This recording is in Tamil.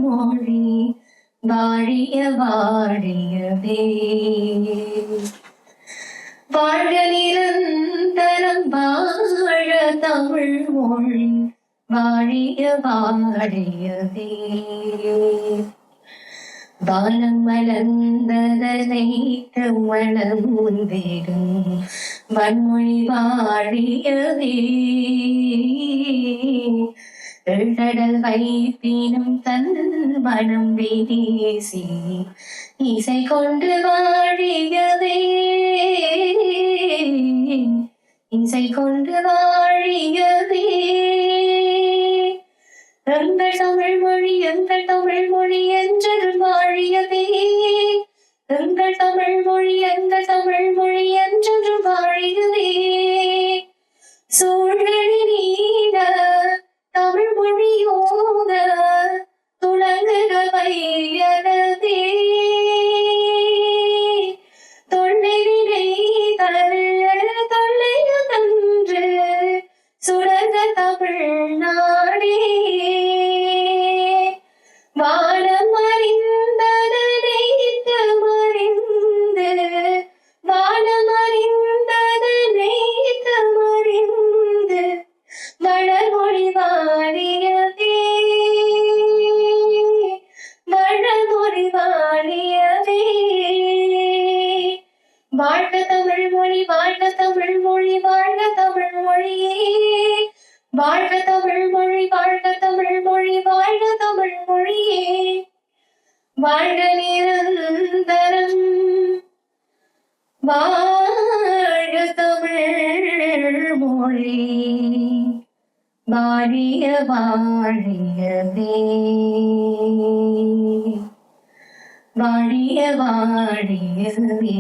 மொழி வாழிய வாழியவே வாழ்க நிரந்தரம் வாழ தமிழ் மொழி வாழிய வாழியவே வானம் மலர்ந்ததனை மனம் முன்பேறும் வன்மொழி வாழியவே கடல் வைப்பினும் தன் மனம் வீசி இசை கொண்டு வாழியவே இசை கொண்டு வாழியவே எங்கள் தமிழ் மொழி எங்கள் தமிழ் மொழி என்றும் வாழியவே எங்கள் தமிழ் மொழி எங்கள் தமிழ் மொழி என்றும் வாழியவே சூழலி நீட தமிழ் மொழியோத துளங்குக வையனதே தொல்லையிலே தொல்லையதன்று சுரங்க தமிழ்நாடே வானம் அறிந்ததனை மறிந்து வானம் அறிந்ததனை மறிந்து வளமொழி வாழியதே வளமொழி வாழியதே வாழ்க தமிழ் மொழி வாழ்க தமிழ் மொழி வாழ்க தமிழ் மொழியே வாழ்க தமிழ் மொழி வாழ்க தமிழ் மொழி வாழ்க தமிழ் மொழியே வாழ்க நிரந்தரம் வாழ்க தமிழ் மொழி வாழிய வாழியவே வாழிய வாழியவே